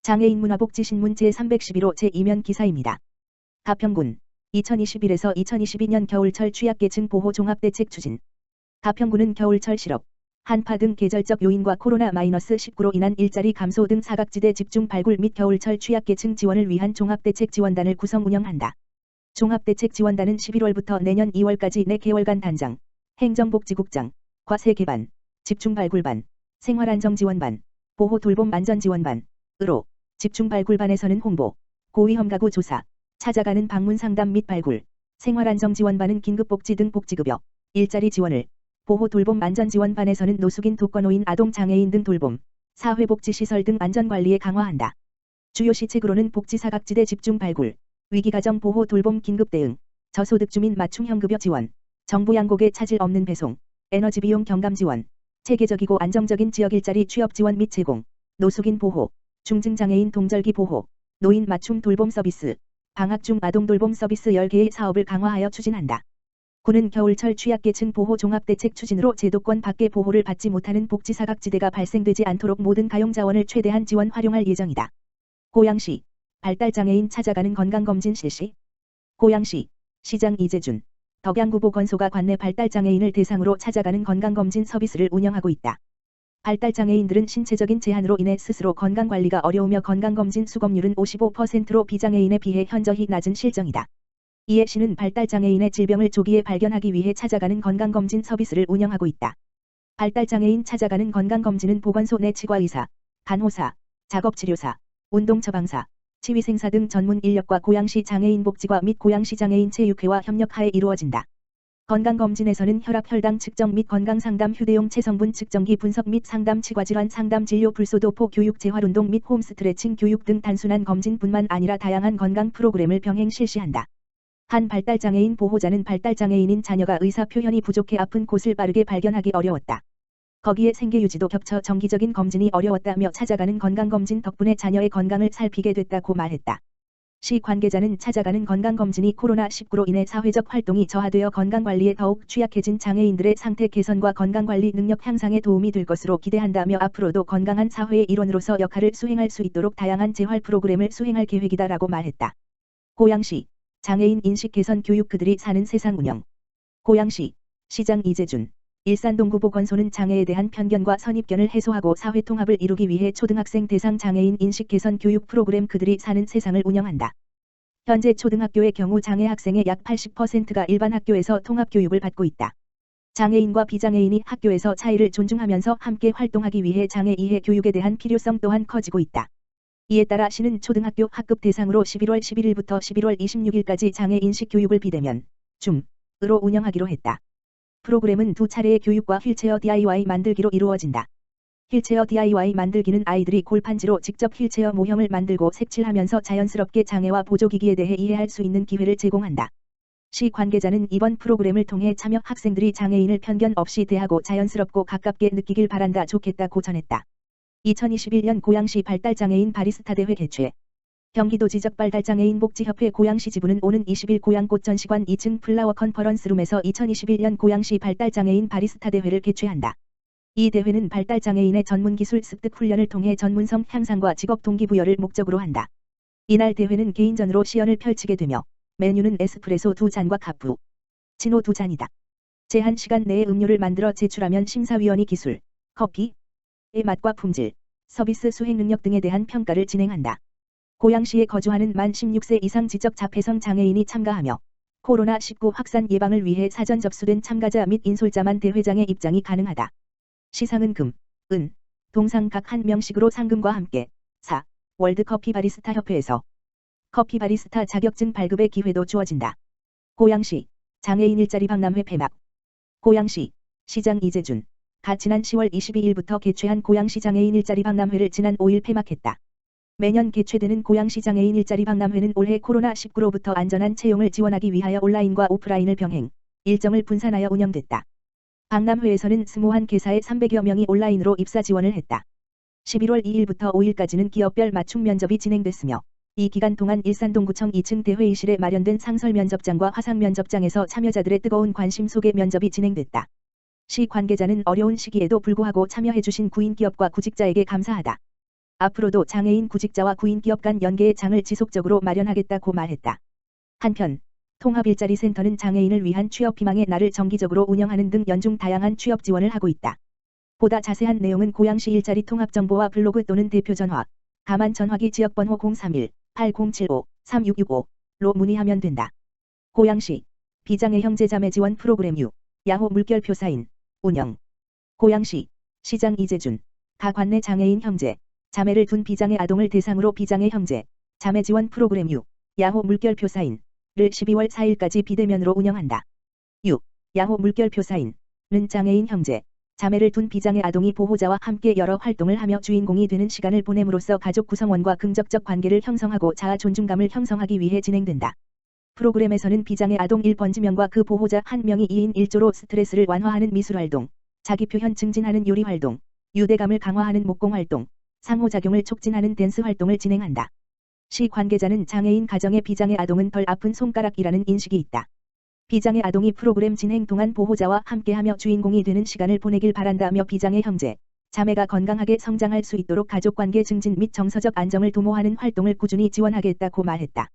장애인 문화복지신문 제311호 제2면 기사입니다. 가평군 2021에서 2022년 겨울철 취약계층 보호 종합대책 추진. 가평군은 겨울철 실업, 한파 등 계절적 요인과 코로나-19로 인한 일자리 감소 등 사각지대 집중 발굴 및 겨울철 취약계층 지원을 위한 종합대책 지원단을 구성 운영한다. 종합대책 지원단은 11월부터 내년 2월까지 4개월간 단장, 행정복지국장, 과세개반, 집중발굴반, 생활안정지원반, 보호돌봄 안전지원반으로 집중발굴반에서는 홍보, 고위험 가구 조사, 찾아가는 방문 상담 및 발굴, 생활안정지원반은 긴급복지 등 복지급여, 일자리 지원을, 보호돌봄 안전지원반에서는 노숙인 독거노인 아동장애인 등 돌봄, 사회복지시설 등 안전관리에 강화한다. 주요 시책으로는 복지사각지대 집중발굴, 위기가정 보호 돌봄 긴급대응, 저소득주민 맞춤형급여 지원, 정부 양곡에 차질 없는 배송, 에너지비용 경감 지원, 체계적이고 안정적인 지역 일자리 취업 지원 및 제공, 노숙인 보호, 중증장애인 동절기 보호, 노인 맞춤 돌봄 서비스, 방학 중 아동 돌봄 서비스 10개의 사업을 강화하여 추진한다. 군은 겨울철 취약계층 보호 종합대책 추진으로 제도권 밖의 보호를 받지 못하는 복지사각지대가 발생되지 않도록 모든 가용자원을 최대한 지원 활용할 예정이다. 고양시 발달장애인 찾아가는 건강검진 실시. 고양시 시장 이재준, 덕양구보건소가 관내 발달장애인을 대상으로 찾아가는 건강검진 서비스를 운영하고 있다. 발달장애인들은 신체적인 제한으로 인해 스스로 건강관리가 어려우며 건강검진 수검률은 55%로 비장애인에 비해 현저히 낮은 실정이다. 이에 시는 발달장애인의 질병을 조기에 발견하기 위해 찾아가는 건강검진 서비스를 운영하고 있다. 발달장애인 찾아가는 건강검진은 보건소 내 치과의사, 간호사, 작업치료사, 운동처방사, 치위생사 등 전문 인력과 고양시 장애인복지과 및 고양시 장애인체육회와 협력하에 이루어진다. 건강검진에서는 혈압 혈당 측정 및 건강상담 휴대용 체성분 측정기 분석 및 상담 치과질환 상담 진료 불소도포 교육 재활운동 및 홈스트레칭 교육 등 단순한 검진뿐만 아니라 다양한 건강 프로그램을 병행 실시한다. 한 발달장애인 보호자는 발달장애인인 자녀가 의사 표현이 부족해 아픈 곳을 빠르게 발견하기 어려웠다. 거기에 생계유지도 겹쳐 정기적인 검진이 어려웠다며 찾아가는 건강검진 덕분에 자녀의 건강을 살피게 됐다고 말했다. 시 관계자는 찾아가는 건강검진이 코로나19로 인해 사회적 활동이 저하되어 건강관리에 더욱 취약해진 장애인들의 상태 개선과 건강관리 능력 향상에 도움이 될 것으로 기대한다며 앞으로도 건강한 사회의 일원으로서 역할을 수행할 수 있도록 다양한 재활 프로그램을 수행할 계획이다라고 말했다. 고양시 장애인 인식 개선 교육 그들이 사는 세상 운영. 고양시 시장 이재준, 일산동구보건소는 장애에 대한 편견과 선입견을 해소하고 사회통합을 이루기 위해 초등학생 대상 장애인 인식 개선 교육 프로그램 그들이 사는 세상을 운영한다. 현재 초등학교의 경우 장애 학생의 약 80%가 일반 학교에서 통합교육을 받고 있다. 장애인과 비장애인이 학교에서 차이를 존중하면서 함께 활동하기 위해 장애 이해 교육에 대한 필요성 또한 커지고 있다. 이에 따라 시는 초등학교 학급 대상으로 11월 11일부터 11월 26일까지 장애 인식 교육을 비대면, 줌으로 운영하기로 했다. 프로그램은 2차례의 교육과 휠체어 DIY 만들기로 이루어진다. 휠체어 DIY 만들기는 아이들이 골판지로 직접 휠체어 모형을 만들고 색칠하면서 자연스럽게 장애와 보조기기에 대해 이해할 수 있는 기회를 제공한다. 시 관계자는 이번 프로그램을 통해 참여 학생들이 장애인을 편견 없이 대하고 자연스럽고 가깝게 느끼길 바란다 좋겠다고 전했다. 2021년 고양시 발달장애인 바리스타 대회 개최. 경기도 지적발달장애인 복지협회 고양시 지부는 오는 20일 고양꽃 전시관 2층 플라워 컨퍼런스룸에서 2021년 고양시 발달장애인 바리스타 대회를 개최한다. 이 대회는 발달장애인의 전문기술 습득 훈련을 통해 전문성 향상과 직업 동기부여를 목적으로 한다. 이날 대회는 개인전으로 시연을 펼치게 되며 메뉴는 에스프레소 2잔과 카푸 치노 2잔이다. 제한 시간 내에 음료를 만들어 제출하면 심사위원이 기술, 커피의 맛과 품질, 서비스 수행 능력 등에 대한 평가를 진행한다. 고양시에 거주하는 만 16세 이상 지적자폐성 장애인이 참가하며 코로나19 확산 예방을 위해 사전 접수된 참가자 및 인솔자만 대회장에 입장이 가능하다. 시상은 금, 은, 동상 각 1명씩으로 상금과 함께 4. 월드커피 바리스타 협회에서 커피 바리스타 자격증 발급의 기회도 주어진다. 고양시 장애인 일자리 박람회 폐막. 고양시 시장 이재준, 지난 10월 22일부터 개최한 고양시 장애인 일자리 박람회를 지난 5일 폐막했다. 매년 개최되는 고양시 장애인 일자리 박람회는 올해 코로나19로부터 안전한 채용을 지원하기 위하여 온라인과 오프라인을 병행, 일정을 분산하여 운영됐다. 박람회에서는 스모한 개사의 300여 명이 온라인으로 입사 지원을 했다. 11월 2일부터 5일까지는 기업별 맞춤 면접이 진행됐으며 이 기간 동안 일산동구청 2층 대회의실에 마련된 상설 면접장과 화상 면접장에서 참여자들의 뜨거운 관심 속에 면접이 진행됐다. 시 관계자는 어려운 시기에도 불구하고 참여해주신 구인 기업과 구직자에게 감사하다. 앞으로도 장애인 구직자와 구인기업 간 연계의 장을 지속적으로 마련하겠다고 말했다. 한편 통합일자리센터는 장애인을 위한 취업 희망의 날을 정기적으로 운영하는 등 연중 다양한 취업 지원을 하고 있다. 보다 자세한 내용은 고양시 일자리 통합정보와 블로그 또는 대표 전화, 가만 전화기 지역번호 031-8075-3665로 문의하면 된다. 고양시 비장애 형제자매 지원 프로그램 야호 물결표 사인 운영. 고양시 시장 이재준 가 관내 장애인 형제 자매를 둔 비장애 아동을 대상으로 비장애 형제 자매 지원 프로그램 야호 물결표 사인을 12월 4일까지 비대면으로 운영한다. 야호 물결표 사인은 장애인 형제 자매를 둔 비장애 아동이 보호자와 함께 여러 활동을 하며 주인공이 되는 시간을 보냄으로써 가족 구성원과 긍정적 관계를 형성하고 자아 존중감을 형성하기 위해 진행된다. 프로그램에서는 비장애 아동 1번지명과 그 보호자 1명이 2인 1조로 스트레스를 완화하는 미술활동, 자기표현 증진하는 요리활동, 유대감을 강화하는 목공활동, 상호작용을 촉진하는 댄스 활동을 진행한다. 시 관계자는 장애인 가정의 비장애 아동은 덜 아픈 손가락이라는 인식이 있다. 비장애 아동이 프로그램 진행 동안 보호자와 함께하며 주인공이 되는 시간을 보내길 바란다며 비장애 형제, 자매가 건강하게 성장할 수 있도록 가족관계 증진 및 정서적 안정을 도모하는 활동을 꾸준히 지원하겠다고 말했다.